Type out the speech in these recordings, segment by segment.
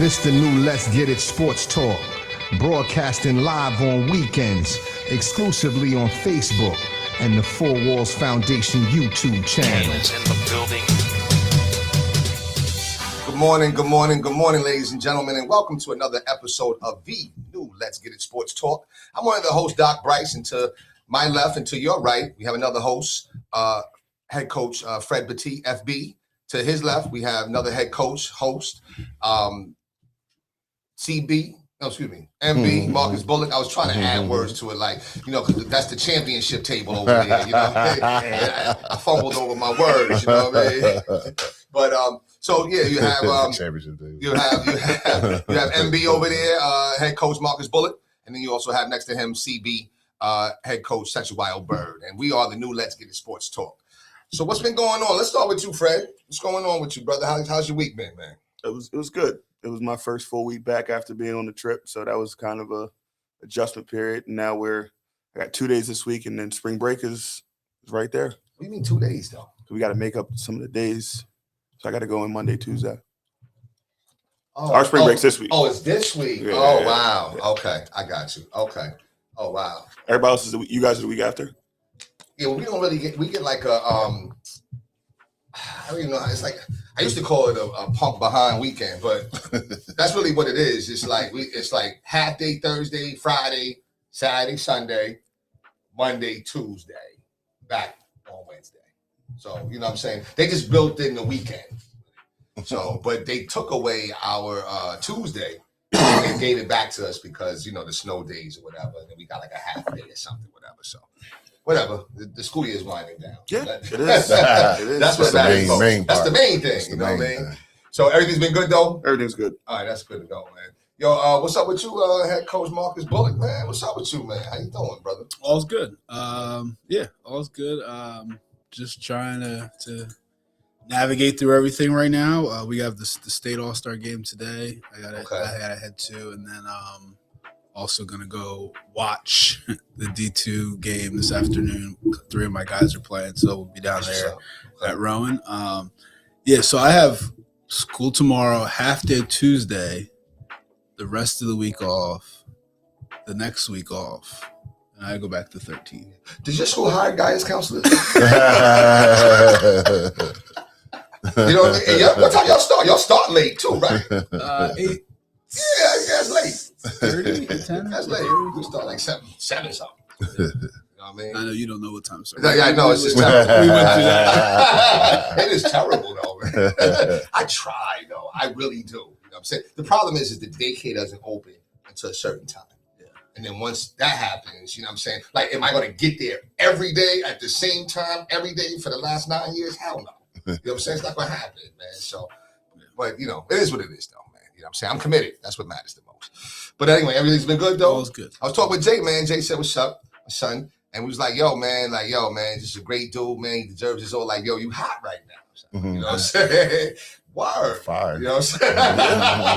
This the new Let's Get It Sports Talk, broadcasting live on weekends, exclusively on Facebook and the Four Walls Foundation YouTube channel. Is in the building. Good morning, ladies and gentlemen, and welcome to another episode of the new Let's Get It Sports Talk. I'm one of the hosts, Doc Bryce, and to my left and to your right, we have another host, head coach Fred Petit, FB. To his left, we have another head coach, host, MB, Marcus Bullock. I was trying to add words to it, like, because that's the championship table over there, I fumbled over my words, you know what I mean? But, so yeah, you have, championship table. you have MB over there, head coach Marcus Bullock, and then you also have next to him, CB, head coach Central Wild Bird, and we are the new Let's Get It Sports Talk. So what's been going on? Let's start with you, Fred. What's going on with you, brother? How's your week been, man? It was good. It was my first full week back after being on the trip, so that was kind of a adjustment period. And now I got 2 days this week, and then spring break is right there. What do you mean 2 days, though? So we got to make up some of the days. So I got to go in Monday, Tuesday. Oh, our spring break's this week. Oh, it's this week. Yeah, oh, wow. Yeah. Okay, I got you. Okay. Oh, wow. Everybody else you guys are the week after? Yeah, well, we don't really get. We get like a I don't even know. It's like I used to call it a punk behind weekend, but that's really what it is. It's like it's like half day Thursday, Friday, Saturday, Sunday, Monday, Tuesday, back on Wednesday. So you know what I'm saying? They just built in the weekend. So, but they took away our Tuesday and they gave it back to us because the snow days or whatever, and then we got like a half day or something, whatever. So. Whatever, the school year is winding down. Yeah, it is. It is. That's what matters. That's the main thing. That's you know what I mean? So everything's been good though? Everything's good. All right, that's good to go, man. Yo, what's up with you, head coach Marcus Bullock, man? What's up with you, man? How you doing, brother? All's good. Yeah, all's good. Just trying to navigate through everything right now. We have the state all-star game today. I gotta head to, and then also gonna go watch the D2 game this afternoon. 3 of my guys are playing, so we'll be down there at Rowan. So I have school tomorrow, half day Tuesday, the rest of the week off, the next week off, and I go back to 13. Did your school hire guidance counselors? What time y'all start? Y'all start late too, right? 8. Yeah, that's late. 30, 10? That's late. We start like 7 something. You know what I mean? I know you don't know what time it starts. Yeah, I know. It's just terrible. We went through that. It is terrible, though, man. I try, though. I really do. You know what I'm saying? The problem is the daycare doesn't open until a certain time. Yeah. And then once that happens, you know what I'm saying? Like, am I going to get there every day at the same time, every day for the last 9 years? Hell no. You know what I'm saying? It's not going to happen, man. So, but, it is what it is, though. You know what I'm saying? I'm committed. That's what matters the most. But anyway, everything's been good, though. All's good. I was talking with Jay, man. Jay said, what's up, my son? And we was like, yo, man, this is a great dude, man. He deserves his all. Like, yo, you hot right now. You know what I'm saying? Word. Fire. You know what I'm saying?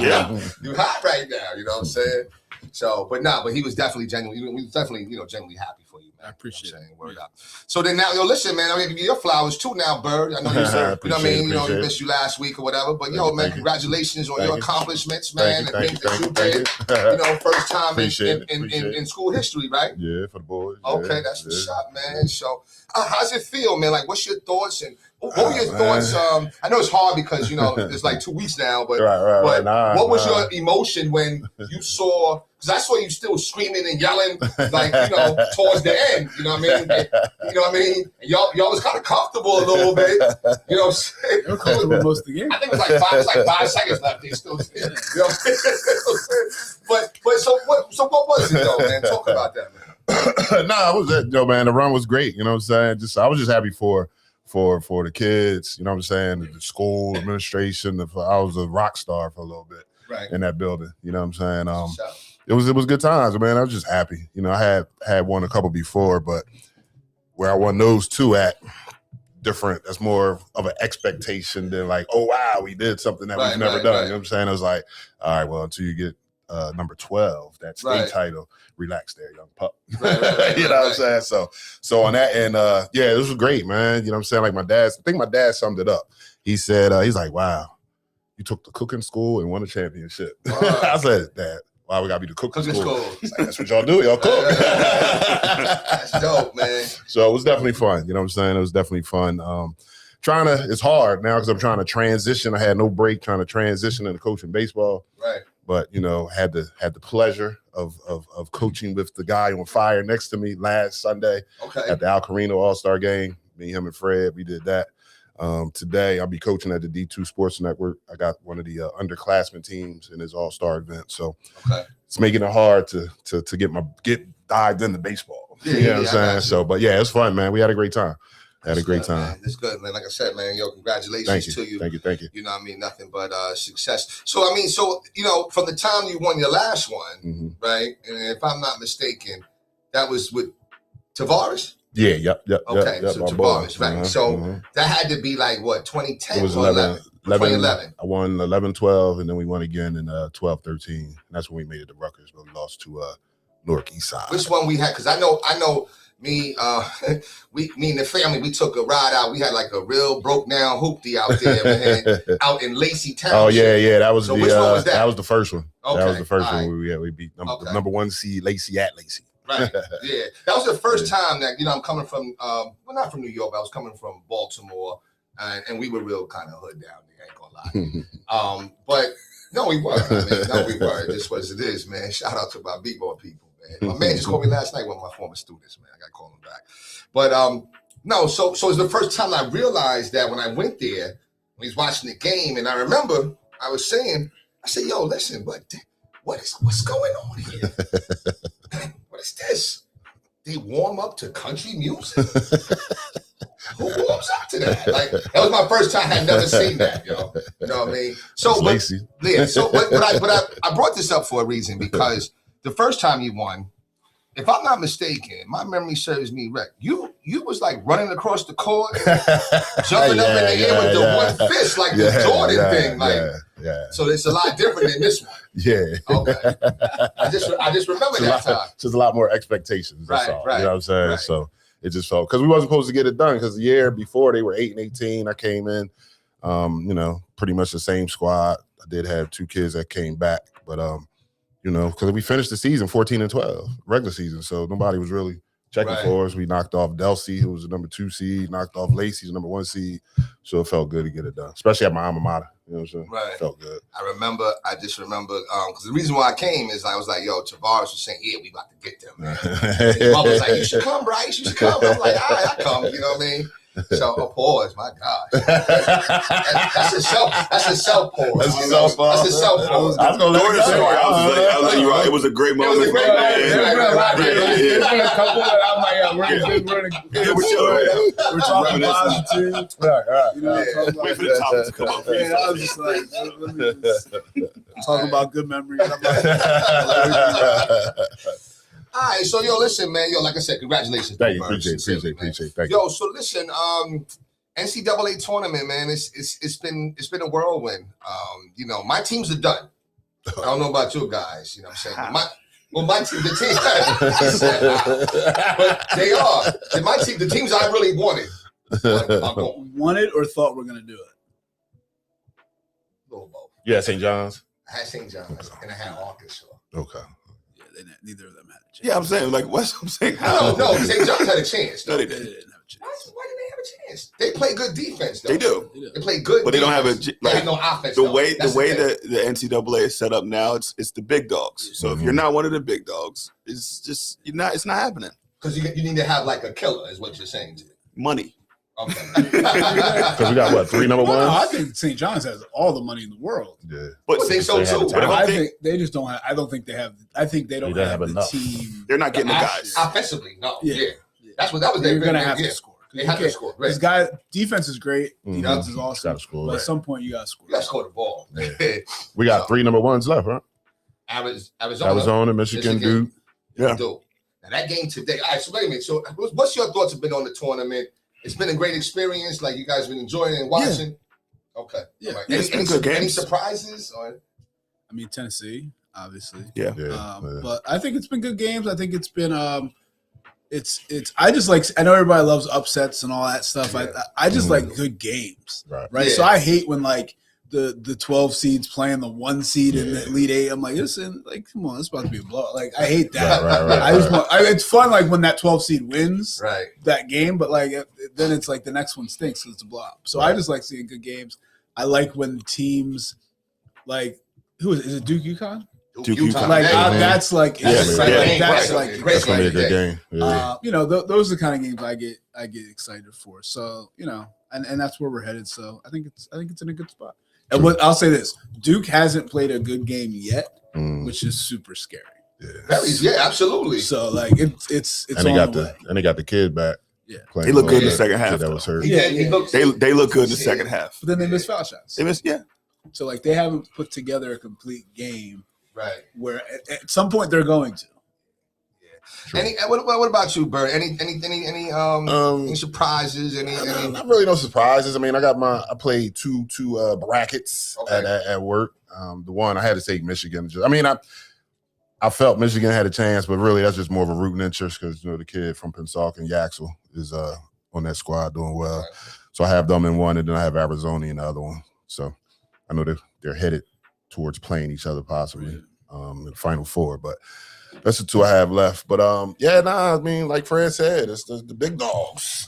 Yeah. You hot right now. You know what I'm saying? So, but he was definitely genuinely, we was definitely, genuinely happy for you, man. I appreciate it. Word up. So then now, listen, man, I'm going to give you your flowers too now, Bird. I know you said, you know what I mean? We missed you last week or whatever. But, man, congratulations on your accomplishments, man. And things that you did, first time in school history, right? Yeah, for the boys. Okay, that's what's up, man. So how's it feel, man? Like, what's your thoughts? And what were your thoughts? I know it's hard because, it's like 2 weeks now, but what was your emotion when you saw, because I saw you still screaming and yelling, like, towards the end, you know what I mean? And y'all was kind of comfortable a little bit, you know what I'm saying? They were comfortable most of the game. I think it was like 5 seconds left. They still, you know what I'm saying? But so what was it though, man? Talk about that, man. It was that, man. The run was great. You know what I'm saying? I was just happy for the kids. You know what I'm saying? The school administration. I was a rock star for a little bit in that building. You know what I'm saying? It was good times, man. I was just happy. I had won a couple before, but where I won those 2 at different. That's more of an expectation than like, oh wow, we did something that we've never done. You know what I'm saying? I was like, all right, well, until you get number 12, that state title, relax there, young pup. You know what I'm saying? So on that end, yeah, this was great, man. You know what I'm saying? Like I think my dad summed it up. He said, he's like, wow, you took the cooking school and won a championship. I said, Dad, why we gotta be the cooking school? Like, that's what y'all do. Y'all cook. That's dope, man. So it was definitely fun. You know what I'm saying? It was definitely fun. It's hard now because I'm trying to transition. I had no break trying to transition into coaching baseball. Right. But had the pleasure of coaching with the guy on fire next to me last Sunday at the Al Carino All-Star game. Me, him, and Fred, we did that. Today, I'll be coaching at the D2 Sports Network. I got one of the underclassmen teams in his All-Star event, so it's making it hard to get dived into baseball. You know what I'm saying? So, but yeah, it's fun, man. We had a great time. Had a great time. Man. It's good, man. Like I said, man, congratulations to you. Thank you. You know what I mean? Nothing but success. So, from the time you won your last one, right? And if I'm not mistaken, that was with Tavares? Yeah, yep. Okay, so Tavares, right. So that had to be like, what, 2010 it was or 11? 2011. I won 11-12, and then we won again in 12-13. And that's when we made it to Rutgers, but we lost to Newark East Side. Which one we had? Because I know me and the family, we took a ride out. We had like a real broke down hoopty out there, man, out in Lacey Township. Oh yeah, that was so which one was that? That was the first one. Okay. That was the first one. We beat number 1 seed Lacey at Lacey. Right. Yeah, that was the first time that I'm coming from. Not from New York. I was coming from Baltimore, and we were real kind of hood down there. I ain't gonna lie. But no, we were. We were. This was it is, man. Shout out to my b-boy people. My man just called me last night, one of my former students, man. I got to call him back. But no, so it's the first time I realized that when I went there, when he was watching the game, and I remember I was saying, I said, yo, listen, but what's going on here? What is this? They warm up to country music? Who warms up to that? Like, that was my first time. I had never seen that, yo. You know what I mean? So, Lacey. Yeah, so but I brought this up for a reason, because the first time you won, if I'm not mistaken, my memory serves me right. You was like running across the court, jumping up in the air with the one fist, like the Jordan thing. Like, so it's a lot different than this one. Yeah. Okay. I just remember that time. Just a lot more expectations. That's all. You know what I'm saying? Right. So it just felt, because we wasn't supposed to get it done, because the year before they were 8-18. I came in, pretty much the same squad. I did have 2 kids that came back, but because we finished the season 14-12, regular season, so nobody was really checking for us. We knocked off Delsey, who was the number 2 seed, knocked off Lacey's number 1 seed, so it felt good to get it done, especially at my alma mater. You know what I'm saying? Right. It felt good. I just remember, because the reason why I came is I was like, yo, Tavares was saying, yeah, we about to get them, man. His mom was like, you should come, Bryce, you should come. I'm like, all right, I come, you know what I mean? So a pause, my gosh. That's a self pause. That's a self pause. I was gonna let it go. I was like, you're right. It was a great moment. It was a great moment. A couple of, I'm like, we're talking positive. Right. You know, wait for the topic to come up. Yeah, I was just like, let me just talk about good memories. All right, so listen, man, like I said, congratulations. Thank you, appreciate. Thank you. Yo, so listen, NCAA tournament, man, it's been a whirlwind. My teams are done. I don't know about you guys, you know what I'm saying? My team, but they are. My team, the teams I really wanted. Wanted or thought we're gonna do it? A little both. Yeah, St. John's. I had St. John's and I had Arkansas. Okay. Neither of them had a chance. Yeah, I'm saying, like, what's I'm saying? No, St. John's had a chance. No, they They didn't. didn't have a chance. Why did they have a chance? They play good defense, though. They do. They play good, but they don't have they have no offense. the way that the NCAA is set up now. It's the big dogs. So if you're not one of the big dogs, it's just it's not happening. Because you need to have like a killer, is what you're saying to me. Money. Okay. Because we got what, 3 number ones? No, I think St. John's has all the money in the world. Yeah, but I think so too. But I think they just don't have. I don't think they have. I think they don't have the enough team. They're not getting the guys offensively. No, yeah. That was. They're gonna have to score. They have to score. Right. This guy defense is great. Mm-hmm. Defense is awesome. Score, but at some point you gotta score. You gotta score the ball. Yeah. We got 3 number ones left, right? Arizona, Michigan, Duke. Yeah. Now that game today. All right. So wait a minute. So what's your thoughts have been on the tournament? It's been a great experience. Like, you guys been enjoying it and watching. Yeah. Okay. Yeah. Right. It's been good games. Any surprises? Or? I mean, Tennessee, obviously. Yeah. But I think it's been good games. I think it's been it's I just like, I know everybody loves upsets and all that stuff. Yeah. I just like good games. Right. Yeah. So I hate when like the 12 seeds playing the 1 seed in the Elite Eight. I'm like, listen, like, come on, it's about to be a blow. Like, I hate that. It's fun, like, when that 12 seed wins that game, but like then it's like the next one stinks because it's a blowout. So I just like seeing good games. I like when teams like is it Duke UConn? Duke UConn. Like that's like that's like that's gonna be a good game. You know, those are the kind of games I get excited for. So you know, and that's where we're headed. So I think it's in a good spot. And what I'll say this: Duke hasn't played a good game yet, which is super scary. Yeah, absolutely. So like it's and they got the kid back. Yeah, they look good in the second half. That was hurt. They look good in the second half. But then they miss foul shots. Yeah. So like they haven't put together a complete game. Right. Where at some point they're going to. What about you, Bert? Any surprises? Any not really no surprises. I mean, I played two brackets at work. The one I had to take Michigan. I felt Michigan had a chance, but really that's just more of a rooting interest because the kid from Pensacola, Yaxel, is on that squad doing well. Right. So I have them in one, and then I have Arizona in the other one. So I know they're headed towards playing each other possibly in the Final Four, but that's the two I have left. But I mean, like Fred said, it's the big dogs.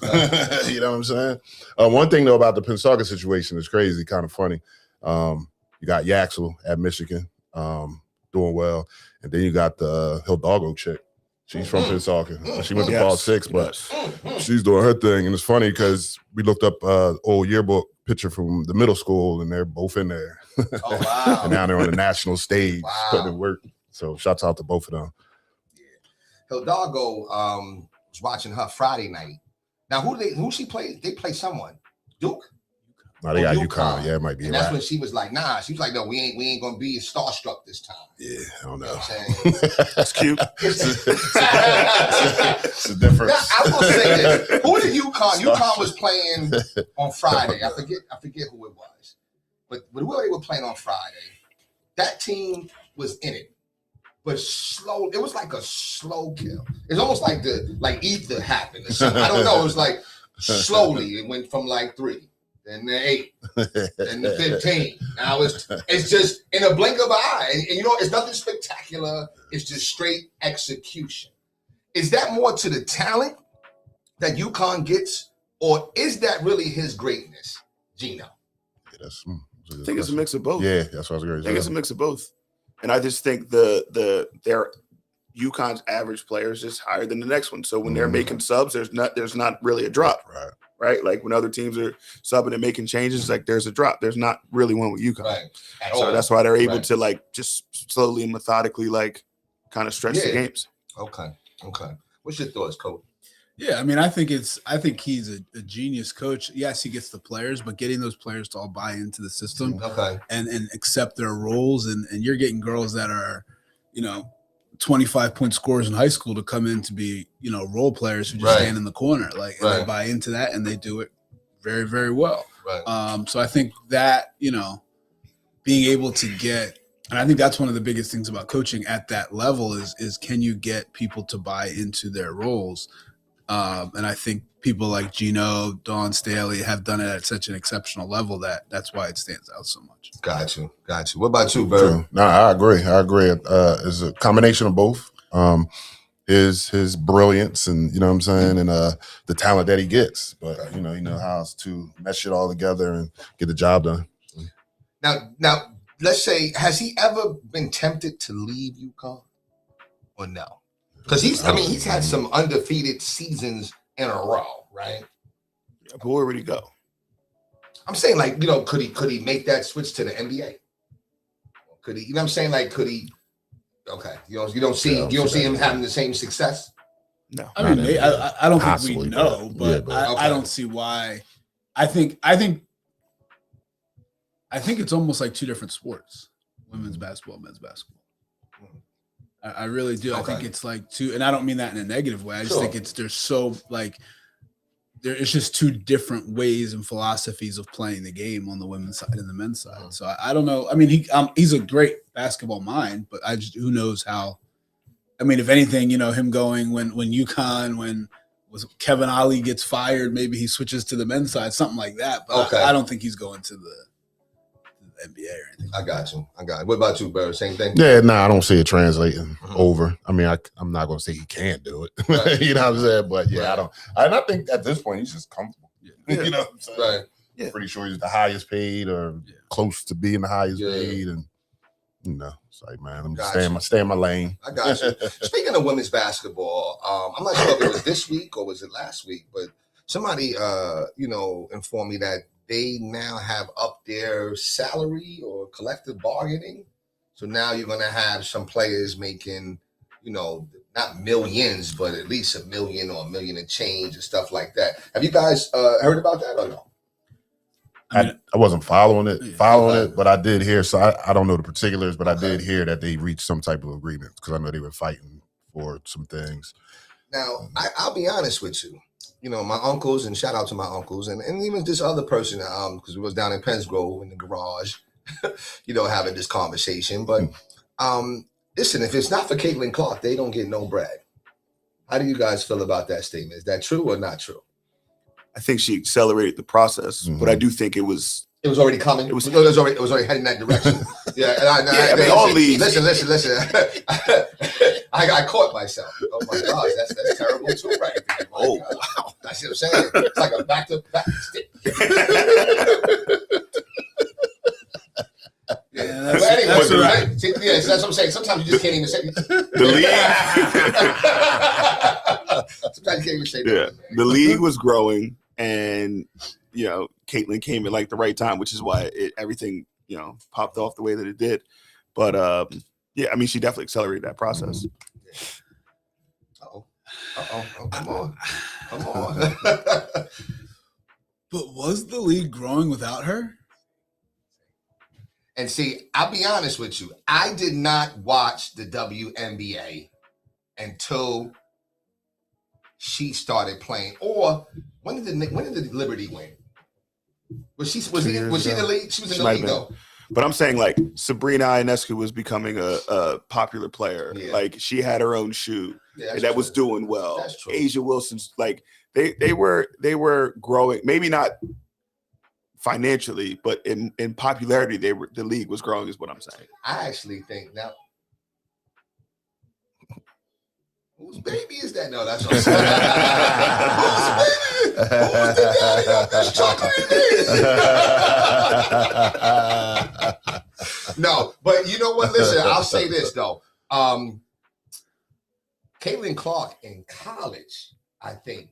You know what I'm saying? One thing though about the Pensacola situation is crazy, kind of funny. You got Yaxel at Michigan doing well, and then you got the Hidalgo chick. She's from Pensacola. She went to Ball 6, but she's doing her thing. And it's funny because we looked up old yearbook picture from the middle school, and they're both in there. Oh, wow. And now they're on the national stage putting in work. So shouts out to both of them. Yeah. Hidalgo was watching her Friday night. Now, who she played? They play someone. Duke? No, they got UConn. Yeah, it might be. And that's when she was like, nah. She was like, no, we ain't gonna be starstruck this time. Yeah, I don't know. You know what I'm saying? That's cute. It's a difference. Now, I will say this. Who did UConn? UConn was playing on Friday. I forget who it was. But whoever they were playing on Friday, that team was in it. But slow, it was like a slow kill. It's almost like ether happened or something. I don't know. It was like slowly. It went from like 3. Then the 8, then the 15. Now it's just in a blink of an eye. And you know, it's nothing spectacular. It's just straight execution. Is that more to the talent that UConn gets, or is that really his greatness, Gino? Yeah, I think it's a mix of both. Yeah, that's what I was going to say. I think it's a mix of both. And I just think their UConn's average player is just higher than the next one. So when they're making subs, there's not really a drop. Right? Like when other teams are subbing and making changes, like there's a drop. There's not really one with UConn. Right. So that's why they're able to like just slowly and methodically like kind of stretch the games. Okay. What's your thoughts, Coach? Yeah, I mean, I think he's a genius coach. Yes, he gets the players, but getting those players to all buy into the system and accept their roles. And you're getting girls that are, 25-point scorers in high school to come in to be, role players who just stand in the corner. Like, and they buy into that and they do it very, very well. Right. So I think that, being able to get, and I think that's one of the biggest things about coaching at that level is can you get people to buy into their roles? And I think people like Gino, Dawn Staley have done it at such an exceptional level that's why it stands out so much. Got you. What about you, Bird? No, I agree. It's a combination of both. His brilliance and you know what I'm saying, and the talent that he gets. But he knows how to mesh it all together and get the job done. Now, let's say, has he ever been tempted to leave UConn or no? Because he's had some undefeated seasons in a row, right? Yeah, but where would he go? I'm saying, like, could he make that switch to the NBA? Could he? You know what I'm saying? Like, could he? Okay, you don't see him having the same success. No, I mean, I don't think we know, but I don't see why. I think it's almost like two different sports: women's basketball, men's basketball. I really do. I think it's like two, and I don't mean that in a negative way. I just think it's just two different ways and philosophies of playing the game on the women's side and the men's side. So I don't know. I mean, he's a great basketball mind, but who knows how. I mean, if anything, him going when UConn, when Kevin Ollie gets fired, maybe he switches to the men's side, something like that. But I don't think he's going to the NBA or anything. I got you. What about you, Bird? Same thing? Yeah, I don't see it translating over. I mean, I'm not going to say he can't do it. Right. You know what I'm saying? But yeah, Right. I don't. And I think at this point, he's just comfortable. Yeah. You know what I'm saying? Right. Yeah. Pretty sure he's the highest paid or close to being the highest paid. And, it's like, man, let me stay in my lane. I got you. Speaking of women's basketball, I'm not sure if it was this week or was it last week, but somebody, informed me that they now have up their salary or collective bargaining. So now you're going to have some players making, not millions, but at least $1 million or $1 million and change and stuff like that. Have you guys heard about that or no? I wasn't following it, but I did hear. So I don't know the particulars, but I did hear that they reached some type of agreement because I know they were fighting for some things. Now, I'll be honest with you. My uncles, and shout out to my uncles, and even this other person, because we was down in Pensgrove in the garage, having this conversation. But listen, if it's not for Caitlin Clark, they don't get no bread. How do you guys feel about that statement? Is that true or not true? I think she accelerated the process, but I do think it was already coming. It was already heading that direction. Yeah, and all leagues. Listen. I caught myself. Oh my gosh, that's terrible too, right? Oh wow, that's what I'm saying. It's like a back-to-back stick. Yeah, but anyway, that's right. See, that's what I'm saying. Sometimes you just can't even say the league. Sometimes you can't even say that. The league was growing, and Caitlin came at like the right time, which is why everything popped off the way that it did. But I mean, she definitely accelerated that process. Oh, come on. But was the league growing without her? And see, I'll be honest with you. I did not watch the WNBA until she started playing. Or when did the Liberty win? Was she in the league? She was in the league though. But I'm saying like Sabrina Ionescu was becoming a popular player. Yeah. Like she had her own shoe that was doing well. That's true. Asia Wilson's like they were growing, maybe not financially, but in popularity, the league was growing, is what I'm saying. I actually think now. Whose baby is that? No, that's what I'm saying. No, but you know what? Listen, I'll say this though. Caitlin Clark in college, I think,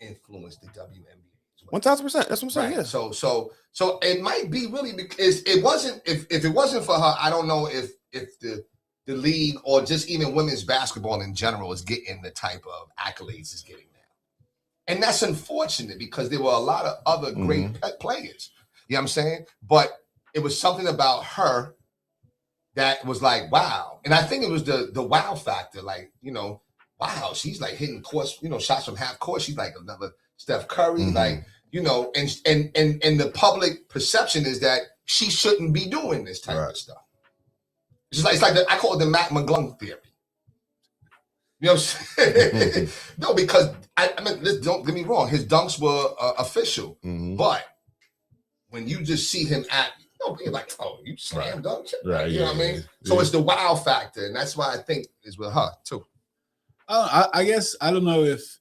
influenced the WNBA. 1,000%. That's what I'm saying. Right. Yeah. So it might be really because it wasn't. If it wasn't for her, I don't know if the league or just even women's basketball in general is getting the type of accolades it's getting now. And that's unfortunate because there were a lot of other great players. You know what I'm saying? But it was something about her that was like, wow. And I think it was the wow factor. Like, wow, she's like hitting course, shots from half court. She's like another Steph Curry. Like, and the public perception is that she shouldn't be doing this type of stuff. It's like I call it the Matt McGlung theory. You know what I'm saying? No, because I mean, don't get me wrong. His dunks were official, but when you just see him you're like, oh, you slam dunk, right? You know what I mean? So it's the wow factor, and that's why I think is with her too. I guess I don't know if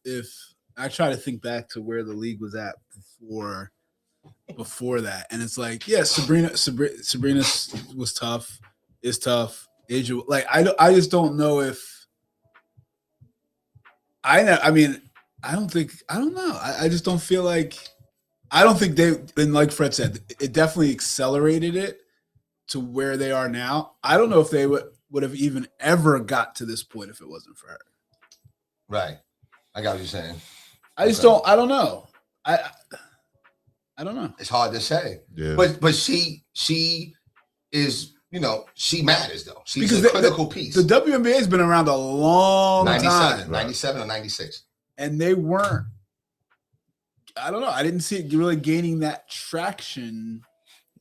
I try to think back to where the league was at before that, and it's like, yeah, Sabrina was tough. Is tough. Asia, like I just don't know if I don't know. I just don't feel like I don't think and like Fred said, it definitely accelerated it to where they are now. I don't know if they would have even ever got to this point if it wasn't for her. Right. I got what you're saying. I don't know. I don't know. It's hard to say. Yeah. But she is, she matters though. She's a critical piece. The WNBA has been around a long 97, time. 97 or 96. And they weren't, I don't know. I didn't see it really gaining that traction.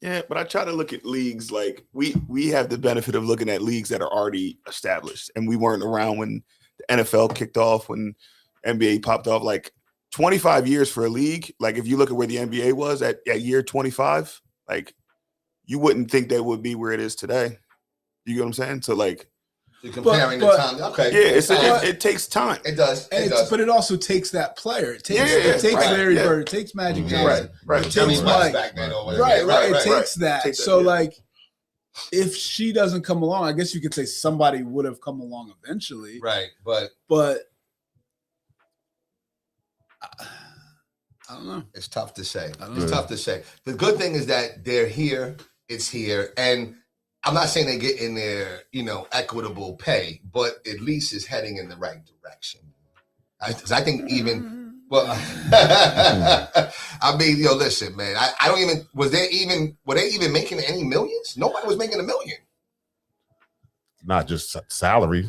Yeah, but I try to look at leagues like we have the benefit of looking at leagues that are already established. And we weren't around when the NFL kicked off, when NBA popped off. Like 25 years for a league. Like if you look at where the NBA was at year 25, like you wouldn't think that would be where it is today. You get what I'm saying? So like, you're comparing the time. Okay. Yeah, it takes time. It does. But it also takes that player. It takes Larry Bird. It takes Magic Johnson. Right. It takes Mike. Right. It takes that. So like, if she doesn't come along, I guess you could say somebody would have come along eventually. Right. But I don't know. It's tough to say. It's tough to say. The good thing is that they're here. It's here. And I'm not saying they get in their, equitable pay, but at least it's heading in the right direction. Because I think even, I mean, listen, man, I don't even, were they even making any millions? Nobody was making $1 million. Not just salary.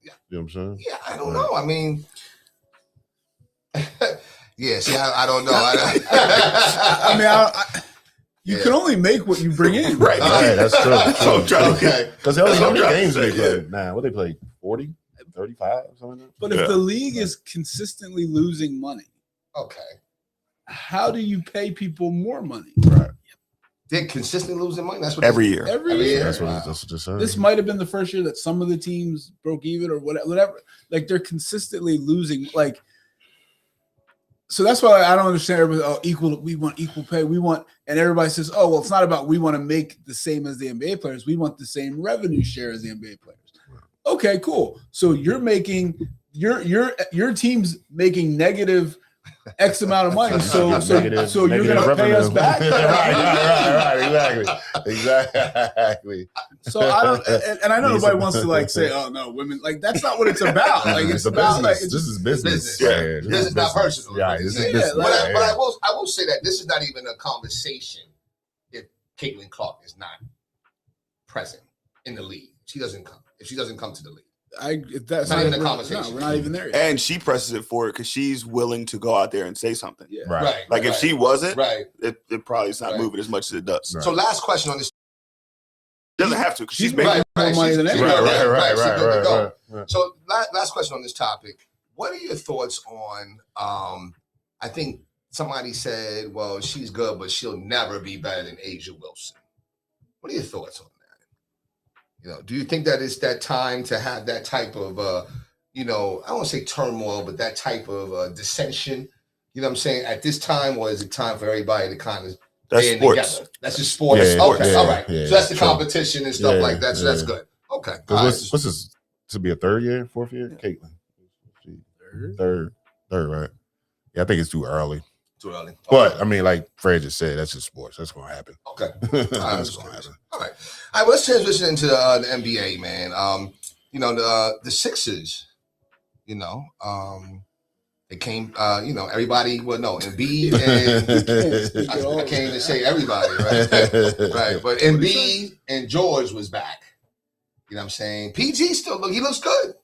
You know what I'm saying? Yeah, I don't know. I mean, yeah, see, I don't know. You can only make what you bring in. Right. That's true. Okay. Because how many games they play now? What they play? 40, 35, something like that? But if the league is consistently losing money, how do you pay people more money? Right. They're consistently losing money. That's what every year. Every year. That's what just said. This might have been the first year that some of the teams broke even or whatever. Like they're consistently losing. Like, so that's why I don't understand everybody. We want equal pay. And everybody says, oh, well, it's not about we want to make the same as the NBA players. We want the same revenue share as the NBA players. Okay, cool. So you're making your team's making negative X amount of money. So you're going to pay us back. Right. Exactly. So I don't, and I know nobody wants to like say, oh no, women, like that's not what it's about. Like it's about business. This is business. Yeah. This is not personal. Yeah, this is business. But I will say that this is not even a conversation if Caitlin Clark is not present in the league. If she doesn't come to the league. That's not even a conversation. No, we're not even there yet. And she presses it forward because she's willing to go out there and say something. Yeah. Right. Like if she wasn't, right, it probably is not moving as much as it does. Right. So last question on this. Doesn't have to because she's making more money than anyone. Right. So last question on this topic. What are your thoughts on? I think somebody said, "Well, she's good, but she'll never be better than Asia Wilson." What are your thoughts on that? Do you think that it's that time to have that type of, I don't want to say turmoil, but that type of dissension? You know what I'm saying? At this time, or is it time for everybody to kind of stay sports. together? That's just sports. Yeah, okay, all right. Yeah, so that's the competition and stuff like that. So that's good. Okay. What's this to be a fourth year? Caitlin. Third, right? Yeah, I think it's too early. Too early. Okay. But I mean, like Fred just said, that's just sports. That's gonna happen. Okay. That's gonna happen. All right. Well, let's transition into the NBA, man. The Sixers. They came. Everybody. Well, no, Embiid and I can't even say everybody, right? Right. But Embiid and George was back. You know what I'm saying? PG still looks good.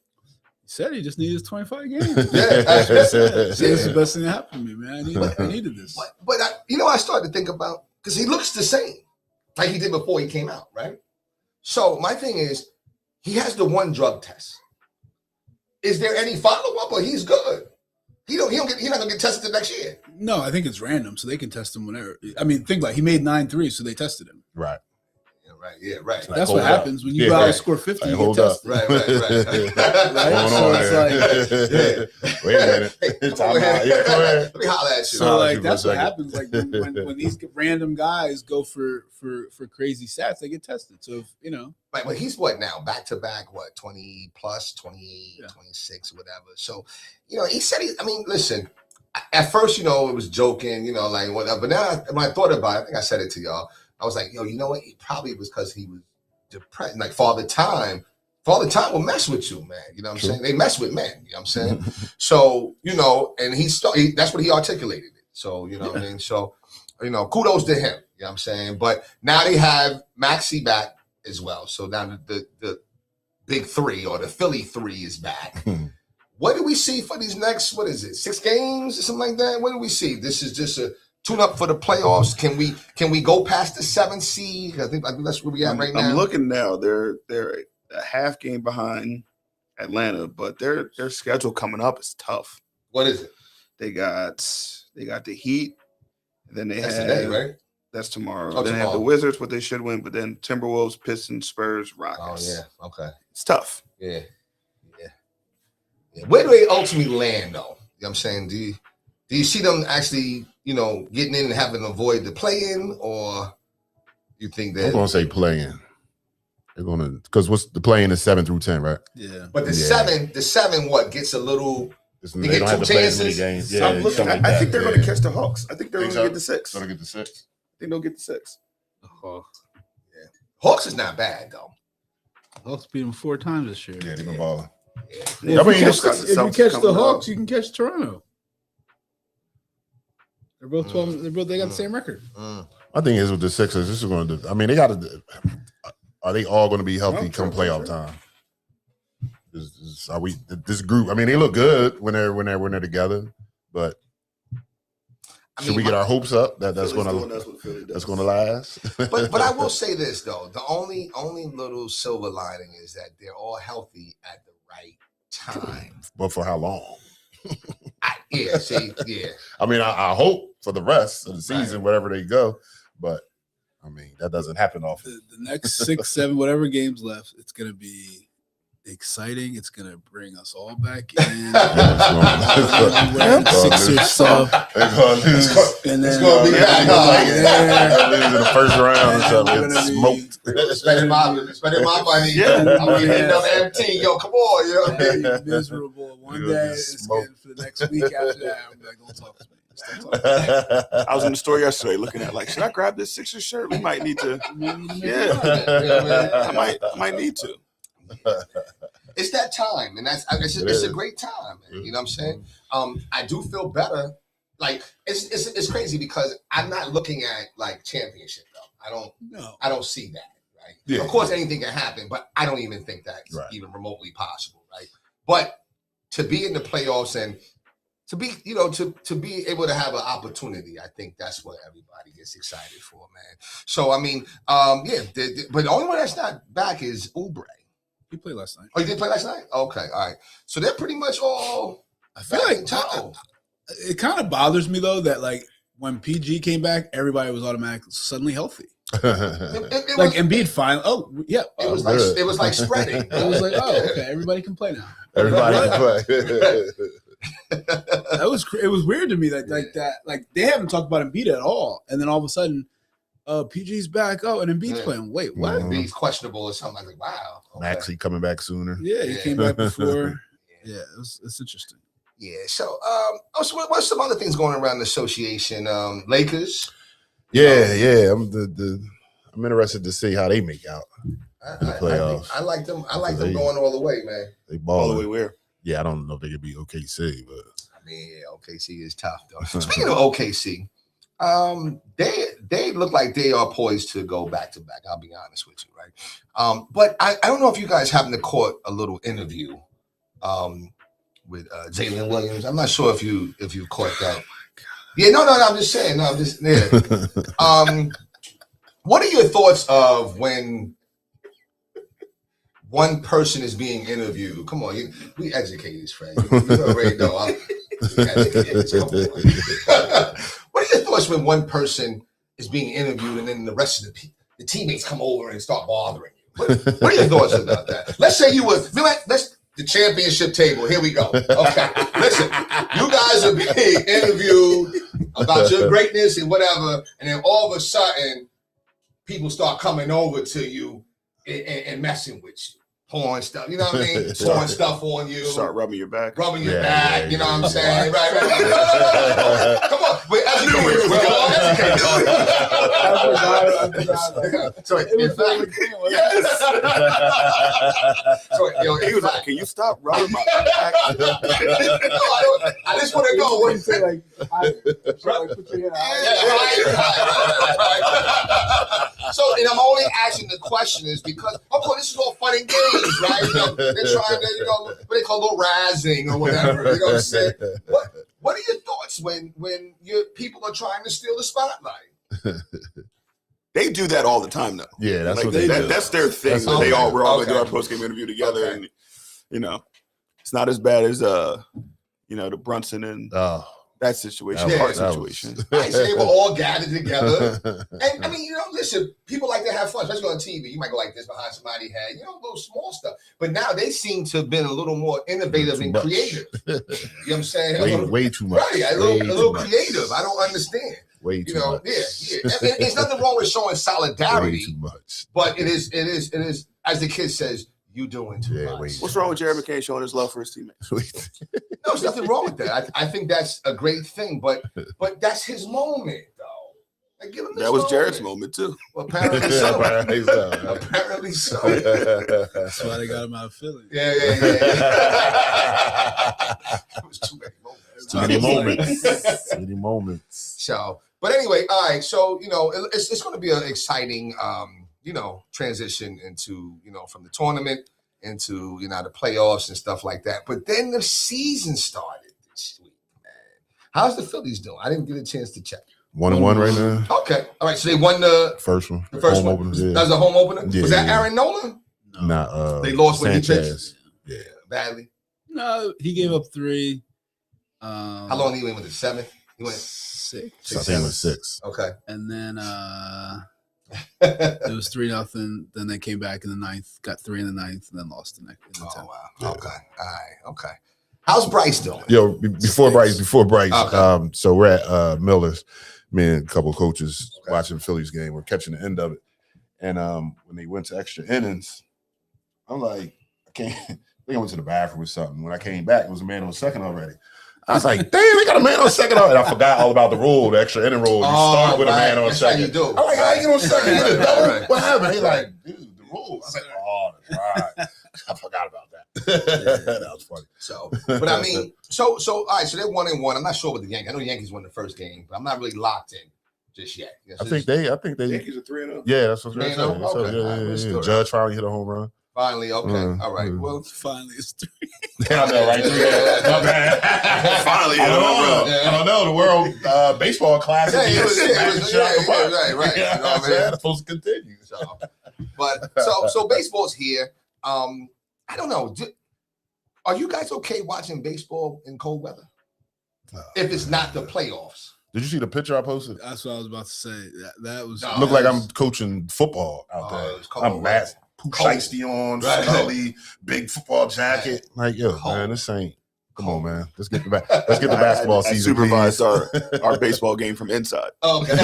He said he just needed 25 games. This is the best thing that happened to me, man. I needed this. But I started to think about, because he looks the same like he did before he came out, right? So my thing is, he has the one drug test. Is there any follow-up, or he's good? He's not gonna get tested the next year. No, I think it's random, so they can test him whenever. I mean, think he made 9 threes, so they tested him. Right. Yeah, right. That's what happens when you go out and score 50. You get tested. Right. Right? So it's like, wait a minute. Come here. Let me holler at you. So that's what happens. Like when these random guys go for crazy stats, they get tested. So Right, but he's what now? Back to back, 20 plus, 28, 26, whatever. So, he said listen, at first, it was joking, like whatever. But now when I thought about it, I think I said it to y'all. I was like, you know what? It probably was because he was depressed. Like Father Time will mess with you, man. You know what I'm saying? They mess with men. You know what I'm saying? So, and that's what he articulated it. So, you know what I mean? So, kudos to him. You know what I'm saying? But now they have Maxey back as well. So now the big three, or the Philly three, is back. What do we see for these next, 6 games or something like that? What do we see? This is just a tune up for the playoffs. Can we go past the 7th seed? I think that's where we at right now. I'm looking now. They're a half game behind Atlanta, but their schedule coming up is tough. What is it? They got the Heat, and then they that's have today, right? That's tomorrow. Oh, Then they have the Wizards, what they should win, but then Timberwolves, Pistons, Spurs, Rockets. Oh yeah, okay. It's tough. Yeah. Where do they ultimately land, though? You know what I'm saying? Do you see them actually, getting in and having to avoid the play-in, or you think that? I'm gonna say play-in. They're gonna because what's the play-in is 7 through 10, right? Yeah. But the seven, what gets a little? They don't have to play as many games. Yeah, I think they're going to catch the Hawks. I think they're going to get the 6. Going to get the 6. I think they'll get the 6. Yeah. Hawks is not bad though. Hawks beat them 4 times this year. Yeah, they've been balling. Yeah. If you catch the Hawks, you can catch Toronto. They're both 12. They got the same record. I think is with the Sixers. This is going to. I mean, they got to. Are they all going to be healthy come playoff time? Are we this group? I mean, they look good when they're together, but should we get our hopes up that's going to last? but I will say this though: the only little silver lining is that they're all healthy at the right time. But for how long? Yeah. I mean, I hope for the rest of the season, wherever they go, but I mean that doesn't happen often. The next 6, 7, whatever games left, it's going to be exciting. It's going to bring us all back in. Sixers stuff. And then it's going to be back. In the first round or something. It's smoked. Spending my money. Yeah. I'm going to get another empty. Yo, come on. You know what I mean? Miserable one day. It's good for the next week after that. I'm like, don't talk to me. I was in the store yesterday looking at should I grab this Sixers shirt? We might need to. I might need to. It's that time, and it's a great time. Man. You know what I'm saying? I do feel better. Like it's crazy because I'm not looking at like championship though. I don't see that. Right? Yeah. Of course, anything can happen, but I don't even think that's even remotely possible. Right? But to be in the playoffs and to be, to be able to have an opportunity, I think that's what everybody gets excited for, man. So I mean, but the only one that's not back is Oubre. He played last night. Oh, you did play last night? Okay, all right. So they're pretty much all. I feel like it kind of bothers me though that like when PG came back, everybody was automatically suddenly healthy. It like Embiid fine. Oh yeah, it was like spreading. It was like okay, everybody can play now. Everybody can play. It was weird to me that they haven't talked about Embiid at all, and then all of a sudden, PG's back. Oh, and Embiid's playing. Wait, what? Embiid's questionable or something. I was like, wow. Okay. Maxey coming back sooner. Yeah, he came back before. Yeah, it's interesting. Yeah. So, what's some other things going around the association? Lakers. Yeah. I'm interested to see how they make out in the playoffs. I like them. I like them going all the way, man. They ball all the way where? Yeah, I don't know if they could beat OKC, but I mean, OKC is tough though. Speaking of OKC, they look like they are poised to go back to back. I'll be honest with you, right? But I don't know if you guys happen to caught a little interview with Jalen Williams. I'm not sure if you caught that. Yeah, no. I'm just saying. No, I'm just what are your thoughts of when one person is being interviewed? Come on, we educators, Fred. You already know. What are your thoughts when one person is being interviewed and then the rest of the teammates come over and start bothering you? What are your thoughts about that? Let's say you were. Let's the championship table. Here we go. Okay, listen. You guys are being interviewed about your greatness and whatever, and then all of a sudden, people start coming over to you and messing with you. Pouring stuff, you know what I mean? Pouring stuff on you. Start rubbing your back. You know what I'm saying? Right. No. Come on. Wait, educate me. So, in fact, yes. So, he was like, can you stop rubbing my back? No, I just want to know what you say. Put your hand out. So, and I'm only asking the question is because, of course, this is all fun and games. Right? They're trying to, what they call a little razzing or whatever. You know what I'm saying? What are your thoughts when your people are trying to steal the spotlight? They do that all the time, though. Yeah, that's what they do. That's their thing. They all we're all going to do our post-game interview together, and it's not as bad as the Brunson and That situation, Yeah. hard situation. Right, so they were all gathered together. And I mean, listen, people like to have fun, especially on TV. You might go like this behind somebody's head, little small stuff. But now they seem to have been a little more innovative and creative. You know what I'm saying? Way too much. Right, a little creative. I don't understand. Way too much. Yeah. And there's nothing wrong with showing solidarity. Way too much. But it is, as the kid says, you doing too much. What's wrong with Jared McCain showing his love for his teammates? No, there's nothing wrong with that. I think that's a great thing, but that's his moment, though. Like, give him this that was moment. Jared's moment too. Well, apparently so. Apparently so. That's why they got him out of Philly. Yeah. It was too many moments. Too many moments. So, but anyway, all right. So it's going to be an exciting, transition into from the tournament into the playoffs and stuff like that. But then the season started this week, man. How's the Phillies doing? I didn't get a chance to check. 1-1 right now. Okay, all right. So they won the first one. The first home one. opener, yeah. That was a home opener. Yeah, was that Aaron Nola? No. Nah, they lost when he pitched. Sanchez. Yeah, badly. No, he gave up 3. How long did he win with it? 7? He went 6. I think it was 6. Okay. And then it was 3-0. Then they came back in the 9th, got 3 in the 9th, and then lost the next. Oh wow. Yeah. Okay. All right. Okay. How's Bryce doing? Yo, before Bryce. Okay. So we're at Miller's. Me and a couple of coaches watching the Phillies game. We're catching the end of it, and when they went to extra innings, I'm like, I think I went to the bathroom or something. When I came back, it was a man on second already. I was like, damn, they got a man on second already. I forgot all about the rule, the extra inning rule. You start with a man on second. How you do. I'm like, how you get on second? Right. What happened? He like, dude, the rule. I was like, oh, that's right. I forgot about that. That was funny. So, but I mean, so all right. So they're 1-1. I'm not sure what the Yankees. I know the Yankees won the first game, but I'm not really locked in just yet. I think they. Yankees are 3-0. Yeah, that's what I'm 3-0? saying. Okay. Judge finally hit a home run. Finally, okay. All right. Well, finally it's 3. I know, right? My bad. Finally, I don't know. The World Baseball Classic. Right. You know what I mean? That's supposed to continue. So baseball's here. I don't know. Are you guys okay watching baseball in cold weather? If it's not the playoffs. Did you see the picture I posted? That's what I was about to say. That was looked like I'm coaching football out there. I'm mad. Shiesty on, Scully, big football jacket. Like, yo, man, this ain't. Come on, man. Let's get the basketball season. Supervised our baseball game from inside. Okay.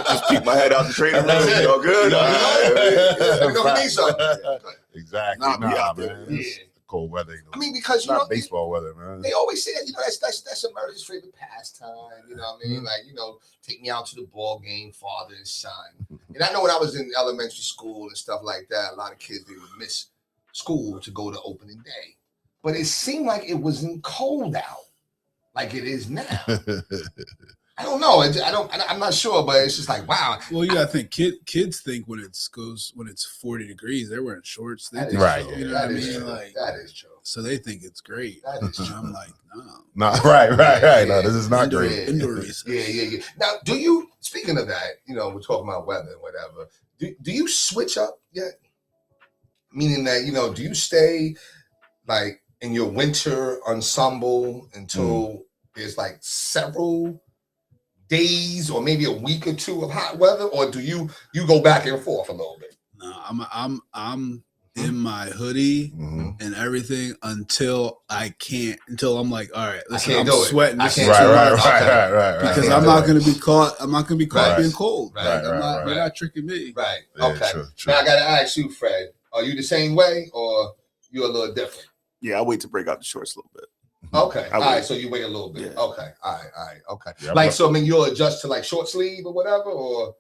Just peek my head out the training room. That's All good. Let me know if you need something. Exactly. Nah, man. Yeah. Cold weather. I mean, because not baseball weather, man. They always say that, that's America's favorite pastime. You know what I mean? Like, take me out to the ball game, father and son. And I know when I was in elementary school and stuff like that, a lot of kids, they would miss school to go to opening day. But it seemed like it wasn't cold out like it is now. I don't know. I'm not sure, but it's just like, wow. Well, you gotta think kids think when it's 40 degrees, they're wearing shorts. They think, right. You know what I mean? True. Like, that is true. So they think it's great. That is true. I'm like, no. Right. Yeah. No, this is not great. Indoor recess. Yeah. Now, speaking of that, we're talking about weather and whatever. Do you switch up yet? Meaning that, do you stay like in your winter ensemble until there's like several days or maybe a week or two of hot weather, or do you go back and forth a little bit? No, I'm in my hoodie and everything until I'm like, all right, listen, I'm sweating. I can't right. Because I'm not going to be caught. I'm not going to be caught being cold. Right. You're not tricking me. Right. Yeah, Okay. true. Now I got to ask you, Fred, are you the same way or you a little different? Yeah, I wait to break out the shorts a little bit. Okay. All right. So you wait a little bit. Yeah. Okay. All right. Okay. Yeah, so I mean, you'll adjust to like short sleeve or whatever, or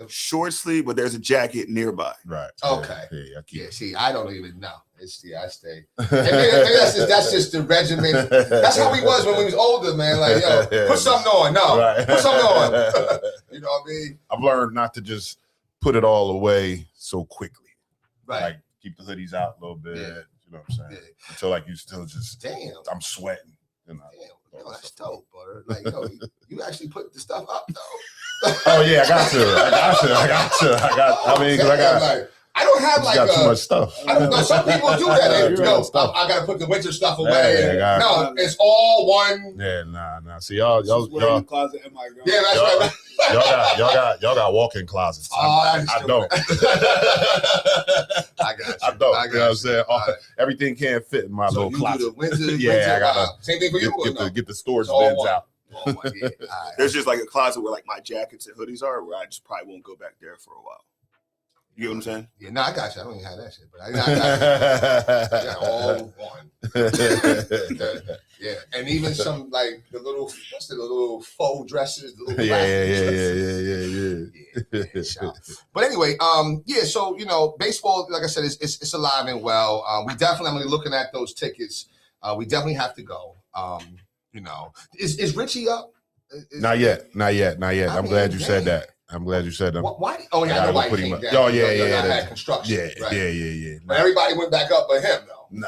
short sleeve, but there's a jacket nearby. Right. Okay. Yeah. See, I don't even know. I stay. And maybe that's just the regimen. That's how we was when we was older, man. Like, put something on. No, right. Put something on. You know what I mean? I've learned not to just put it all away so quickly. Right. Like keep the hoodies out a little bit. Yeah. You know what I'm saying? Yeah. Until like you still just. Damn. I'm sweating. Damn. That's dope, bro. Like, you actually put the stuff up though. Oh yeah, I got to. I mean, because I don't have like got too much stuff. No, some people do that. I gotta put the winter stuff away. No, it's all one. Yeah, nah. See y'all closet am I going? Yeah, that's right. Y'all got walk-in closets. I don't. I got you. I don't. You know what I'm saying? Everything can't fit in my little closet. Do the winter, yeah, I gotta. Same thing for you. Get the storage bins out. Oh, yeah. There's just like a closet where like my jackets and hoodies are, where I just probably won't go back there for a while. You know what I'm saying? Yeah, no, I got you. I don't even have that shit, but I got all one. Yeah, and even some like the little faux dresses. The little Yeah. But anyway, yeah. So baseball, like I said, it's alive and well. We definitely, I'm looking at those tickets. We definitely have to go. Is Richie up? Not yet. I'm glad you said that. Why? Oh yeah, I know why he came down. Oh yeah. Had construction. Yeah. But everybody went back up, but him though. Nah.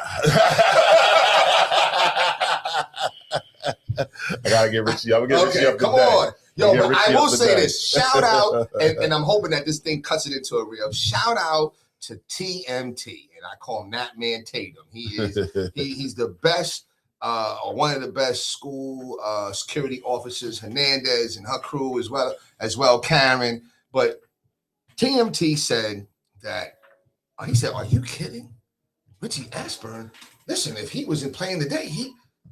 I gotta get Richie. I'm gonna get Richie up. Come on. Yo, but I will say this. Shout out, and I'm hoping that this thing cuts it into a reel. Shout out to TMT, and I call him That Man Tatum. He is he's the best. One of the best school security officers, Hernandez and her crew as well, Karen. But TMT said that he said, "Are you kidding? Richie Ashburn? Listen, if he wasn't playing today,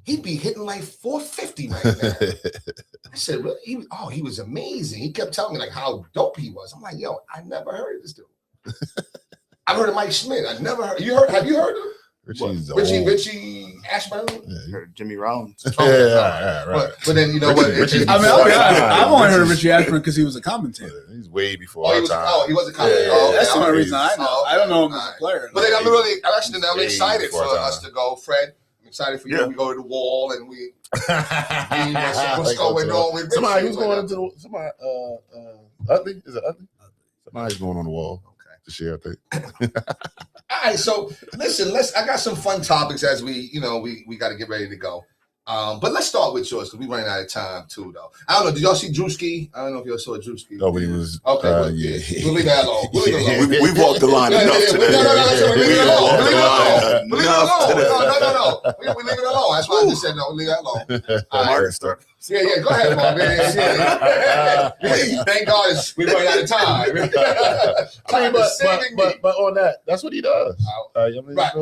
he'd be hitting like 450 right now." I said, "Really? He was amazing." He kept telling me like how dope he was. I'm like, "Yo, I never heard of this dude. I've heard of Mike Schmidt. I never heard. Have you heard of him?" Richie Ashburn? Yeah, Jimmy Rollins. Right. But then you know what? I've only heard of Richie Ashburn because he was a commentator. He's way before our time. He was a commentator. That's the only reason I know. I don't know him as a player. But then I'm excited for us to go, Fred. I'm excited for you. We go to the wall and we. What's going on with somebody who's going into somebody? Utley? Is it Utley? Somebody's going on the wall. This year, I think. All right, so listen, I got some fun topics as we got to get ready to go. But let's start with yours because we're running out of time too, though. I don't know. Did y'all see Drewski? I don't know if y'all saw Drewski. No, but he was. Okay, we'll leave that alone. We walked the line enough today. No. We leave it alone. We leave it alone. That's why I just said no. Leave that alone. Yeah. Go ahead, Mark. Thank God we running out of time. But on that, that's what he does. Right.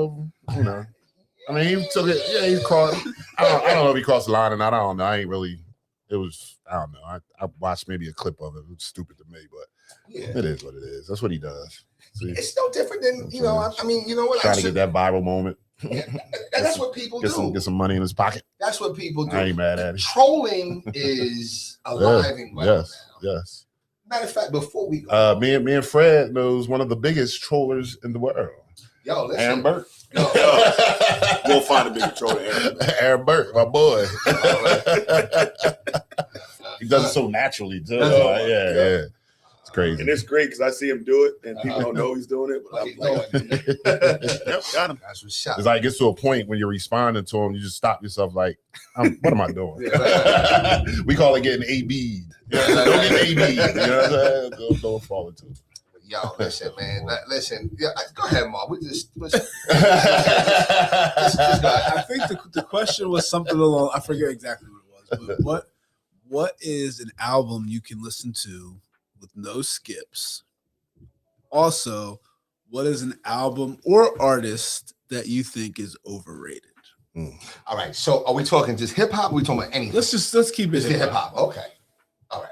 I mean, he took it. Yeah, he crossed. I don't know if he crossed the line or not. I don't know. I don't know. I watched maybe a clip of it. It was stupid to me, but it is what it is. That's what he does. See? It's no different than I mean, you know what? Trying to get that viral moment. Yeah, that's what people do. Get some money in his pocket. That's what people do. I ain't mad at it. Trolling is alive and well. Yes. Matter of fact, before we go, me and Fred knows one of the biggest trollers in the world. Yo, listen. Aaron Burke. We'll find a bigger troller. Aaron Burke, my boy. He does it so naturally too. Yeah. It's crazy. And it's great because I see him do it and people don't know he's doing it. But I'm like, yep, got him. That's what's shot. It's like it gets to a point when you're responding to him, you just stop yourself like, what am I doing? We call it getting AB'd. Don't get AB'd. You know what I'm saying? Don't fall into it. Yo, listen, man. Listen. Yeah, go ahead, Mark. I think the question was something along. I forget exactly what it was. But what is an album you can listen to with no skips? Also, what is an album or artist that you think is overrated? All right. So, are we talking just hip hop? Or are we talking about anything? Let's keep it hip hop. Okay. All right.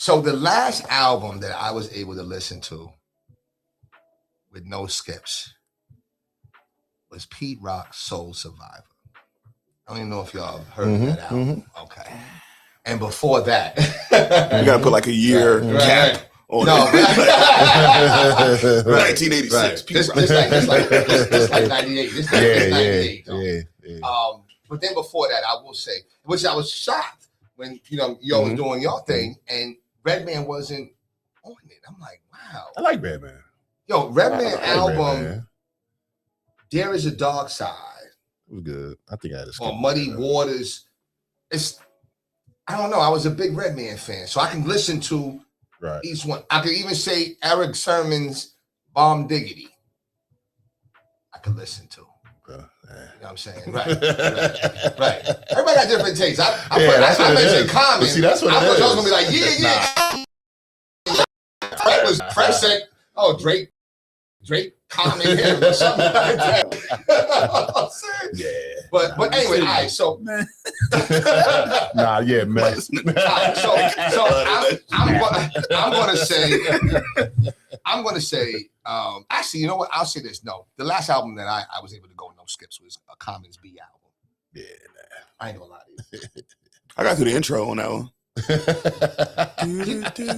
So the last album that I was able to listen to with no skips was Pete Rock's Soul Survivor. I don't even know if y'all heard of that album. Okay. And before that, you gotta put like a year cap on it. 1986. Right. This like 98. This 98. But then before that, I will say, which I was shocked when y'all was doing y'all thing and Redman wasn't on it. I'm like, wow. I like Redman. Yo, Redman album, Redman. There Is a Dark Side. It was good. I think I had a on Muddy Waters. I don't know. I was a big Redman fan, so I can listen to Right. Each one. I could even say Eric Sermon's Bomb Diggity. I could listen to. You know what I'm saying? Right. Right. Everybody got different tastes. I mentioned Common. See, that's what I it is. thought I was gonna be like, yeah. Fred said, oh, Drake, Common him or something like that. Yeah. But anyway, all right, so nah, yeah, man. Right, so I'm gonna say, actually, you know what? I'll say this. No, the last album that I was able to go no skips was a Common's B album. Yeah, I ain't gonna lie to you. I got through the intro on that one.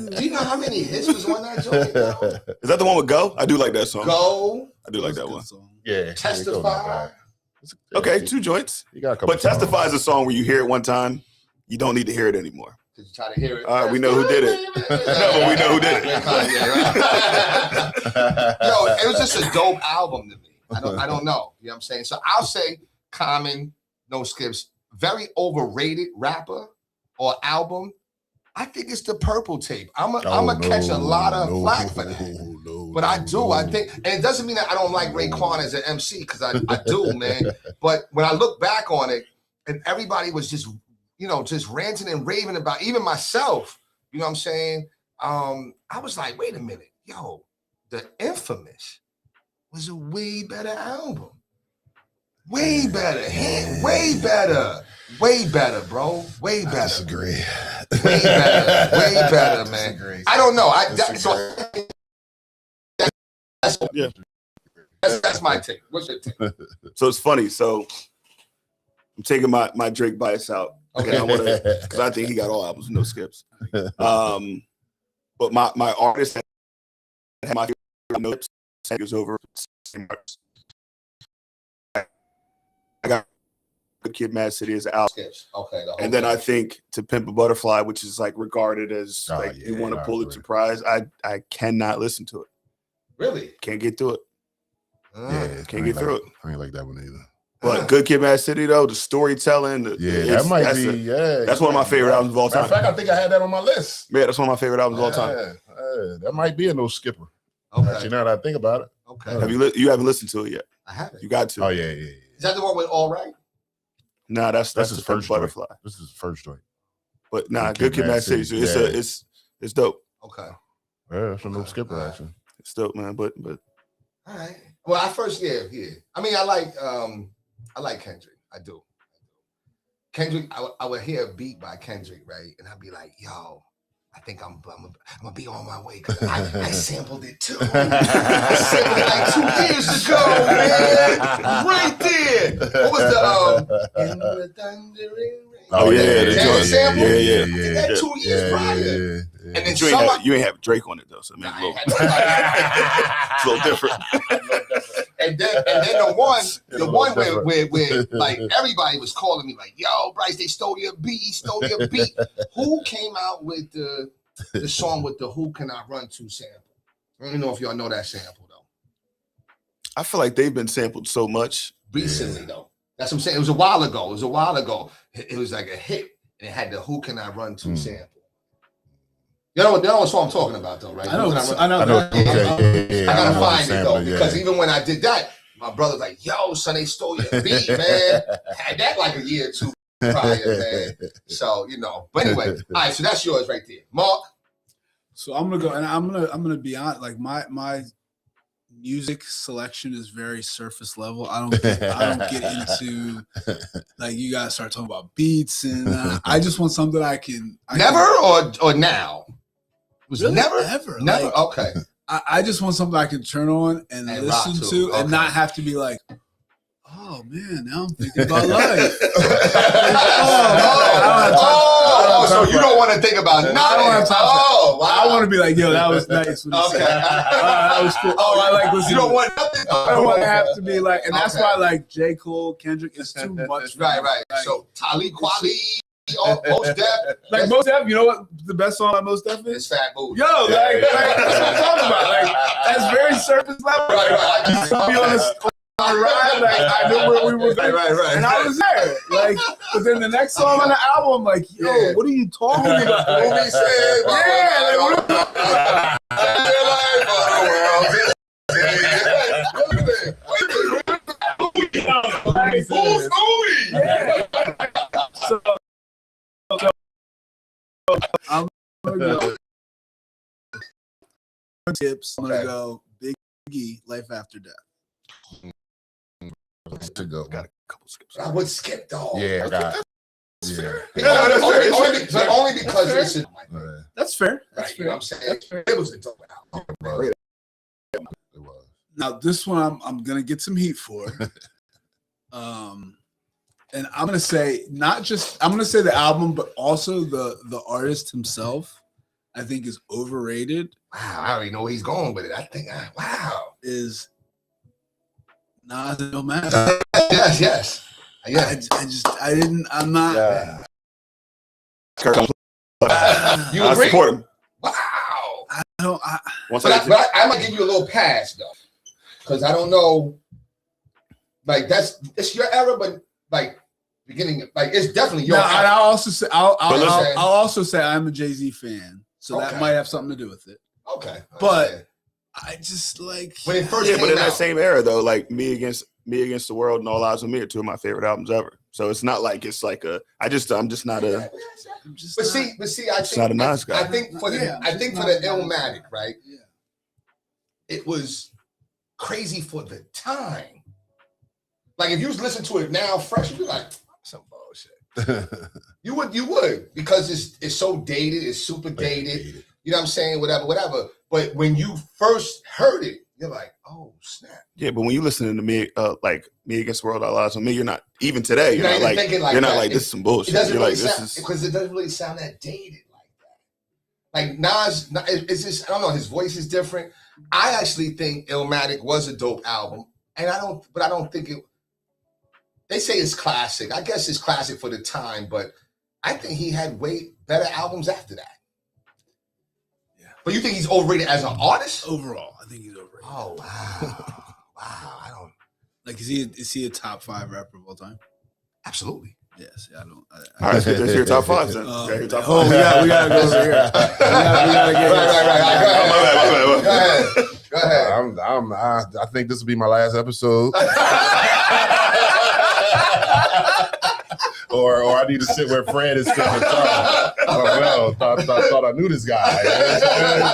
Do you know how many hits was on that joint? Bro? Is that the one with Go? I do like that song. Go. I do like that one. Yeah. Testify. Okay, 2 joints. You got a couple but Testify is a song where you hear it one time, you don't need to hear it anymore. Did you try to hear it? All right, we know who did it. No, but we know who did it. Yo, it was just a dope album to me. I don't know. You know what I'm saying? So I'll say Common, no skips, very overrated rapper or album. I think it's the Purple Tape. I'm gonna catch a lot of flack for that. But I do. I think, and it doesn't mean that I don't like Raekwon as an MC, because I do, man. But when I look back on it, and everybody was just, just ranting and raving about, even myself, you know what I'm saying? I was like, wait a minute, yo, The Infamous was a way better album. Way better, way better, bro. Way better. I disagree. Way better, man. I don't know. That's my take. What's your take? So it's funny. So I'm taking my Drake bias out. Okay, because I think he got all albums with no skips. But my artist had my notes is over. I got Good Kid, Mad City is out. Okay. And then I think To Pimp a Butterfly, which is like regarded as you want a Pulitzer Prize. I cannot listen to it. Really? Can't get through it. Yeah, can't get through it. I ain't like that one either. But Good Kid, Mad City though, the storytelling. That might be. That's one of my favorite albums of all time. In fact, I think I had that on my list. Yeah, that's one of my favorite albums of all time. That might be a no skipper. Okay. Actually, now that I think about it. Okay. Have you haven't listened to it yet? I haven't. You got to. Oh yeah. Is that the one with All Right? Nah, that's his first Butterfly. This is his first joint. But nah, Good Kid, Mad City. It's dope. Okay. Yeah, that's a no skipper actually. It's dope, man. But all right. Well, I mean, I like Kendrick. I do. Kendrick, I would hear a beat by Kendrick, right? And I'd be like, yo, I think I'm gonna be on my way, because I sampled it too. I sampled it like 2 years ago, man. Right there. What was the in the thundering rain? Oh yeah, that sample? Yeah. Did that 2 years prior. And then you ain't have Drake on it though, so it makes it's a little different. And then the one where like everybody was calling me like, yo, Bryce, they stole your beat. Who came out with the song with the Who Can I Run To sample? I don't know if y'all know that sample though. I feel like they've been sampled so much recently though. That's what I'm saying. It was a while ago. It was like a hit, and it had the Who Can I Run To sample. You know what song I'm talking about, though, right? I know. I gotta find it though, because even when I did that, my brother's like, "Yo, son, they stole your beat, man." Had that like a year or two prior, man. So but anyway, all right. So that's yours right there, Mark. So I'm gonna go, and I'm gonna be honest. Like my music selection is very surface level. I don't get into like you guys start talking about beats, and I just want something I can or now. Was really? Never. Like, okay. I just want something I can turn on and listen to, and not have to be like, oh man, now I'm thinking about life. So you don't want to think about nothing. I want to be like, yo, that was nice. Okay. That was cool. Oh, I like listening. You don't want nothing. I don't want to have to be like, and that's why like J. Cole, Kendrick is too much. Right. Like, so Talib Kweli. Most Def. Like Most Def, you know what the best song by Most Def is? It's Fat Booty. Yo, like that's what I'm talking about. Like that's very surface level. Right. Be honest. our ride, like I knew where we were going, right. and I was there. Like, but then the next song on the album, I'm like, yo, what are you talking about? What we said, So I'm gonna go tips. I'm gonna go Biggie, Life After Death. To go. Got a couple skips. I would skip though. Yeah, I got. But only because this is That's fair. right. You know what I'm saying? It was a dope album. It was. Now this one I'm gonna get some heat for. And I'm gonna say I'm gonna say the album, but also the artist himself, I think is overrated. Wow, I already know where he's going with it. I think, wow. Is Nas and Illmatic. Yes. I'm not. Yeah. You I agree? support him. Wow. I don't. Once But I I might give you a little pass though, because I don't know. Like it's your era, but like beginning, like it's definitely your. No, and I'll also say I'll listen. also say I'm a Jay-Z fan, so Okay. that might have something to do with it. Okay, But I just like when it first yeah, came but in out, that same era though, like Me Against the World and All Eyes on Me are two of my favorite albums ever. So it's not like it's like I'm just not a. I'm just But not- see, I think not a nice guy. I think for the Yeah, I think for just the not- Illmatic, right? Yeah. It was crazy for the time. Like if you was listening to it now, fresh, you'd be like, some bullshit. You would because it's so dated, it's super dated. You know what I'm saying? Whatever. But when you first heard it, you're like, oh snap. Yeah, but when you listening to Me, like Me Against the World, All Eyes on Me, you're not even today. You're You're not not even like thinking like you're not that. like this is some bullshit. It doesn't You're really like this sound is. because it doesn't really sound that dated like that. Like Nas, it's just I don't know. His voice is different. I actually think Illmatic was a dope album, and I don't think it. They say it's classic. I guess it's classic for the time, but I think he had way better albums after that. Yeah. But you think he's overrated as an artist? overall, I think he's overrated. Oh wow, wow! I don't Like, is he a top 5 rapper of all time? absolutely. Yes, I don't. All right, let's get your top five. Then. Oh, Okay, your top oh, five. we gotta go over here. We gotta get Right. Go ahead. Go ahead. I think this will be my last episode. or I need to sit where Fred is sitting and talk. Oh, well, thought I knew this guy.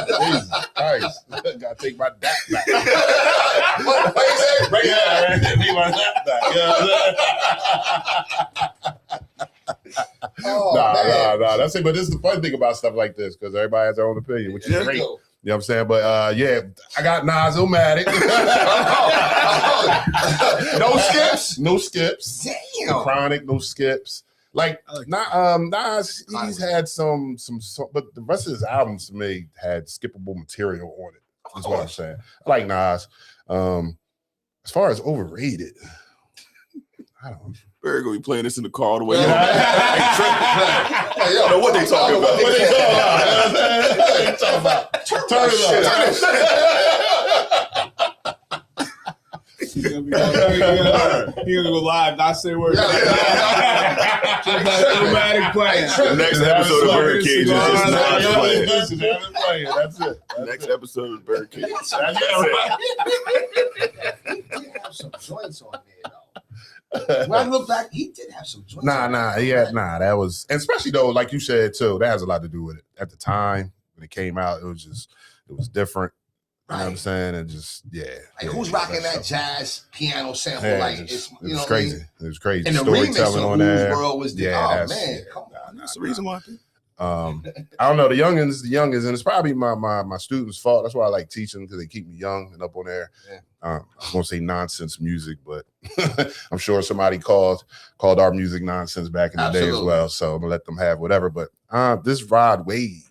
Jesus Christ. Gotta take my dap back. What you say? Bring it out. Take my dap back. You know what I'm saying? Oh, Nah. man. That's it. But this is the fun thing about stuff like this because everybody has their own opinion, which is There great. you You go. know what I'm saying? But yeah, I got Nas Illmatic. No skips? No skips. Damn. Chronic, no skips. Like I like Nas, he's had some, but the rest of his albums to me had skippable material on it. That's what I'm saying. I like Nas. As far as overrated, I don't know. Barry gonna be playing this in the car all the way. Yeah. I don't know what they talking about. What they talking about? Turn it up. He's gonna go live, not say words. Illmatic playing. The next episode of Birdcage is just Nas playing. That's it. The next episode of Birdcage. He did have some joints on there, though. When I look back, he did have some joints. That was, and especially though, like you said too, that has a lot to do with it. At the time when it came out, it was different. You know what I'm saying? And just Like who's rocking that jazz piano sample? Yeah, Like it was you know crazy. What I mean? It was crazy. And the remix on Who's World was that's- man, come on. That's the reason why. I don't know the youngins, and it's probably my students' fault. That's why I like teaching because they keep me young and up on there. Yeah. I was gonna say nonsense music, but I'm sure somebody called our music nonsense back in the day as Absolutely. well. So I'm gonna let them have whatever. But this Rod Wave,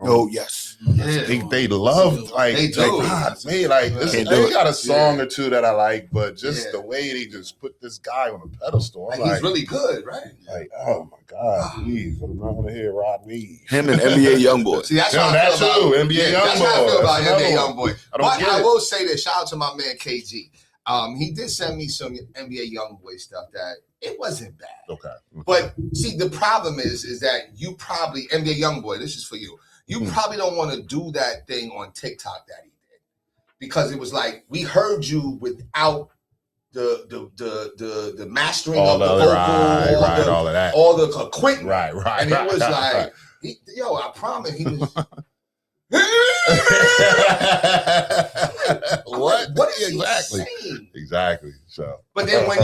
Oh yes. Yeah. they love like They do. God, man, like this, Can't they do it. got a song or two that I like, but just Yeah. the way they just put this guy on a pedestal, I'm Like, like, he's really good, right? like, oh my God, please, I'm not gonna hear Rod Wave. Him and NBA YoungBoy. See, that's Yeah, how I that feel about too, NBA That's how I feel YoungBoy. about That's NBA another YoungBoy. I don't But get I it. will say this. Shout out to my man KG. He did send me some NBA YoungBoy stuff that it wasn't bad. Okay. But see, the problem is that you probably NBA YoungBoy. This is for you. You probably don't want to do that thing on TikTok that he did because it was like we heard you without the mastering all of the vocal, right, all of that, all the equipment, right, and it was like, I promise he was. What is exactly? he saying? Exactly. So, but then when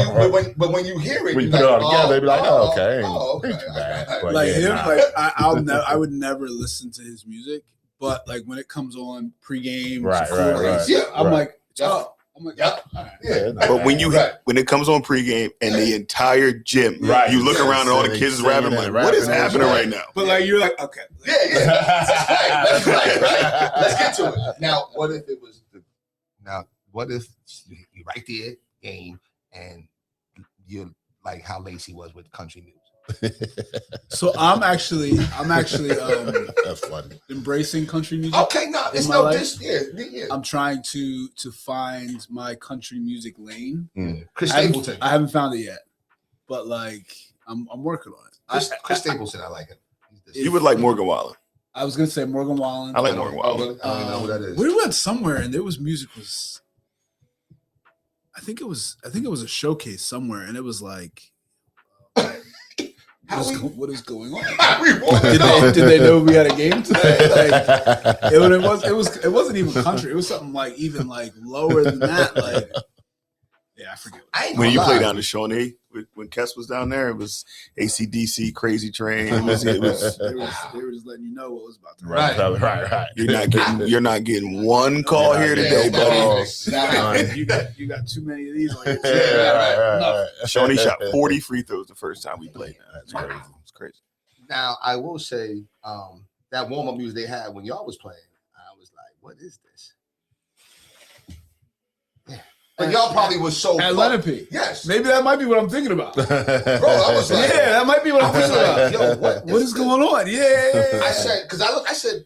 you hear it, when you put it all together, they be like, okay. Ain't too bad. Like him, nah. like I would never listen to his music, but like when it comes on pregame, Right. Yeah, I'm like, oh. I'm like, yeah. But when it comes on pregame and the entire gym, you look around and all the kids is rapping, like, what is happening right now? But like you're like, okay, That's right. Let's get to it. Now, what if it was what if you right there, game, and you're like how Lacey was with country music? So I'm actually that's funny. embracing country music. Okay, no, it's no this. Yeah. I'm trying to find my country music lane. Chris Stapleton. I haven't found it yet, but like I'm working on it. Chris Stapleton, I like him. You would like Morgan Wallen. I was gonna say Morgan Wallen. I like Morgan Wallen. Really? I don't even know who that is. We went somewhere and there was music was. I think it was a showcase somewhere, and it was like. What is going on? Did they know we had a game today? Like, it wasn't even country. It was something like even like lower than that. Like, yeah, I forget. When you played down to Shawnee, when Kess was down there, it was AC/DC, Crazy Train. They were just letting you know what was about to happen. Right. You're not getting one call here today, buddy. You got too many of these. Like, Right. Shawnee shot 40 free throws the first time we played. That's crazy. It's crazy. Now I will say that warm up music they had when y'all was playing, I was like, what is this? But y'all probably was so at Lenape. Yes. Maybe that might be what I'm thinking about. Bro, I was like, yeah, that might be what I'm thinking about. Yo, what is going on? Yeah. I said, because I said,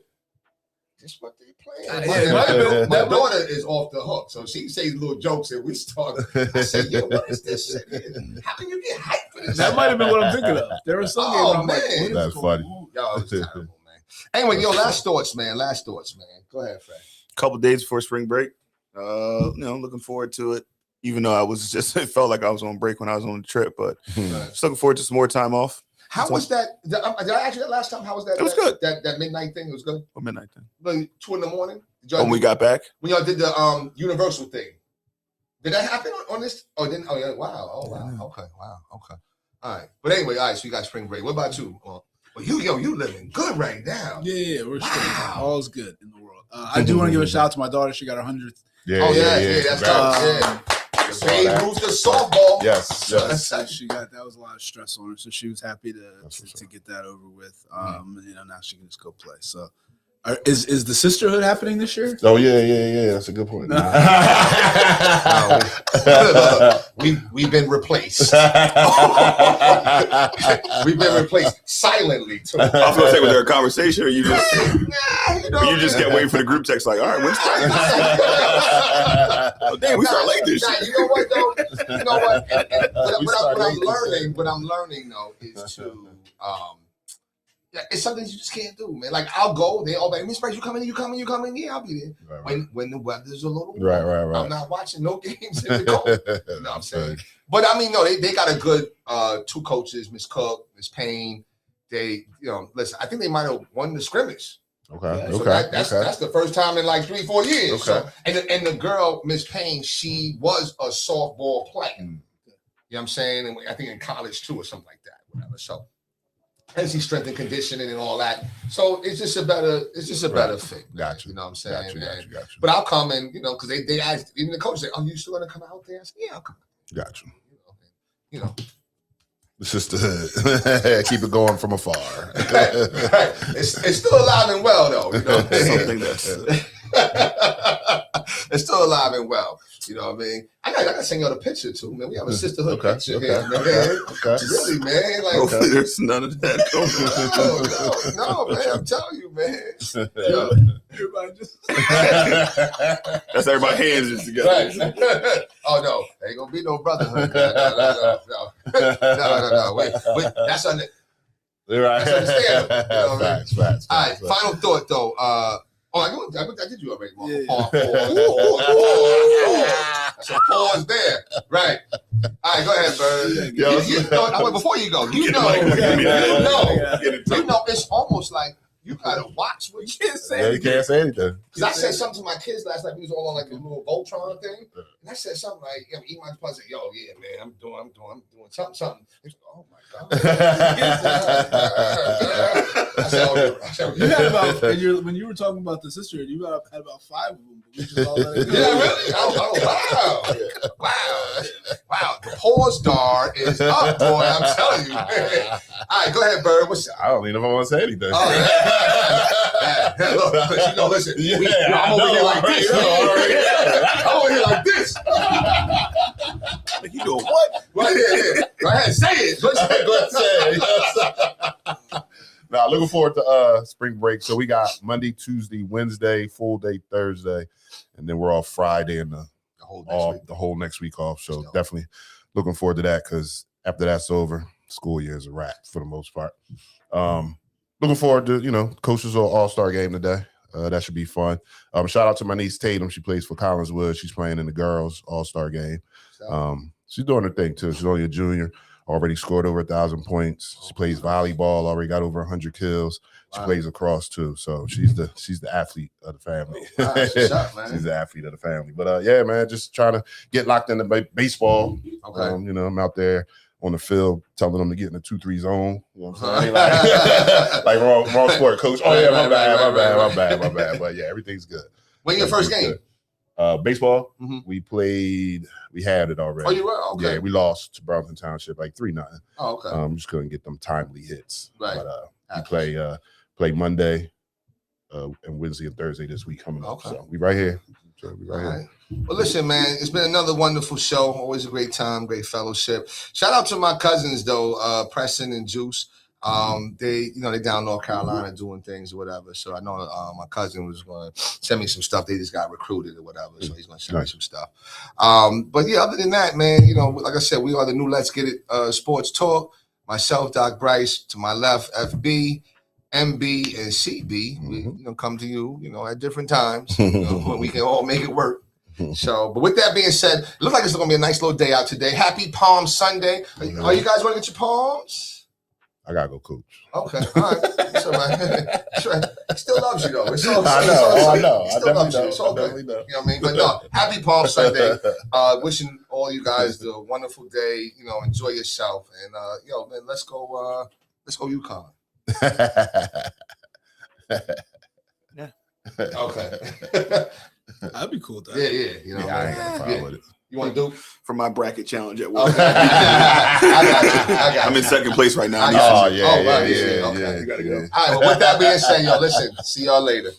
this what they playing. Yeah, my daughter is off the hook. So she says little jokes and we start. I said, yo, what is this shit? How can you get hyped for this? That might have been what I'm thinking of. There was some game I'm like, that's funny. Yo, it's terrible, man. Anyway, last thoughts, man. Go ahead, Fred. A couple days before spring break. Looking forward to it. Even though it felt like I was on break when I was on the trip, but just looking forward to some more time off. How was that? Did I ask you that last time? How was that? It was good. That midnight thing, it was good. What midnight thing? Like 2 a.m. When we got back? When y'all did the Universal thing. Did that happen on this? Oh, didn't? Oh, yeah. Wow. Oh, wow. Okay. Wow. Okay. All right. But anyway, all right. So you got spring break. What about you? Well, you living good right now. Yeah. We're straight. All's good in the world. I do want to give a shout out to my daughter. She got her 100th. Yeah. That's right. Babe Ruth the softball. Yes. She got that was a lot of stress on her, so she was happy to get that over with. Now she can just go play. So, is the sisterhood happening this year? Oh yeah. That's a good point. We've been replaced. We've been replaced silently too. I was gonna say, was there a conversation, or you just kept waiting for the group text? Like, all right, when's oh, damn, we start late this year. You know what though? You know what? What I'm learning though is to it's something you just can't do, man. Like I'll go, they all like, Miss Price, you coming? Yeah, I'll be there. Right. When the weather's a little warm, right. I'm not watching no games in the cold. You know what I'm saying? But I mean, no, they got a good 2 coaches, Miss Cook, Miss Payne. They, listen, I think they might have won the scrimmage. Okay. So that's the first time in like 3-4 years. Okay. So, and the girl, Miss Payne, she was a softball player. You know what I'm saying? And I think in college too, or something like that, whatever. So. And she strength and conditioning and all that. So it's just a better fit. Gotcha. You know what I'm saying? Gotcha. But I'll come and, because they asked, even the coach said, "Are you still going to come out there?" I said, "Yeah, I'll come." Gotcha. The sisterhood. Keep it going from afar. Right. It's still alive and well, though. Something that's it's still alive and well. You know what I mean? I gotta send y'all the picture too, man. We have a sisterhood picture here, man. Really, man. Like, hopefully there's none of that going on. No, man. I'm telling you, man. Everybody just That's everybody hands just together. Right. Oh no, ain't gonna be no brotherhood. No. Wait. That's Right. That's understandable. You know what I mean? Facts. All right. Final thought though. I did you already. Yeah. Pause. That's a pause there. Right. All right. Go ahead, Bird. Yo, Before you go, you know, it's almost like you gotta watch what you can't say. Yeah, you can't say anything. Because I said something to my kids last night. We was all on like a little Voltron thing, and I said something like, "Eat my plus." Yo, yeah, man, I'm doing something. They said, oh my god. I said, you had about when you were talking about the sister, you had about 5 of them. But we just all let it go. Yeah, really? Wow. The pause star is up, boy. I'm telling you. All right, go ahead, Bird. What's up? I don't even know if I want to say anything. Oh, yeah. Look, listen. I'm over here like this. I'm over here like this. You doing what? Right here. Go ahead, say it. Go ahead. Now, looking forward to spring break. So we got Monday, Tuesday, Wednesday, full day Thursday, and then we're off Friday and the whole next week off. So definitely looking forward to that because after that's over, school year is a wrap for the most part. Looking forward to, coaches all-star game today. That should be fun. Shout out to my niece Tatum. She plays for Collinswood. She's playing in the girls all-star game. She's doing her thing too. She's only a junior. Already scored over 1,000 points. She plays volleyball. Already got over 100 kills. She plays lacrosse too. So she's the athlete of the family. She's the athlete of the family. But yeah, man, just trying to get locked into baseball. Okay. I'm out there on the field telling them to get in the 2-3 zone. You know what I'm saying? Like wrong sport, coach. Oh yeah, my bad. But yeah, everything's good. When your first game? Baseball. Mm-hmm. We had it already. Oh, you were? Okay. Yeah, we lost to Brownton Township like 3-0. Oh, okay. Just couldn't get them timely hits. Right. But we play Monday and Wednesday and Thursday this week coming up. So we right here. Here. Well, listen, man, it's been another wonderful show. Always a great time, great fellowship. Shout out to my cousins though, Preston and Juice. They down North Carolina doing things or whatever. So I know my cousin was going to send me some stuff. They just got recruited or whatever. So he's going to send me some stuff. But yeah, other than that, man, like I said, we are the new Let's Get It Sports Talk. Myself, Doc Bryce, to my left, FB, MB, and CB. We come to you, at different times when we can all make it work. So, but with that being said, it looks like it's going to be a nice little day out today. Happy Palm Sunday. Are you guys going to get your palms? I gotta go coach. Okay, all right. That's all right. That's right. He still loves you though. It's all, I know. He still loves you. It's all good. You know what I mean? But no, happy Palm Sunday. Wishing all you guys a wonderful day. Enjoy yourself. And man, let's go UConn. Yeah. Okay. That'd be cool. Though. Yeah. I ain't got a problem with it. You want to do? For my bracket challenge at work. Okay. I got you. I'm in second place right now. Yeah. You gotta go. All right. Well, with that being said, listen. See y'all later.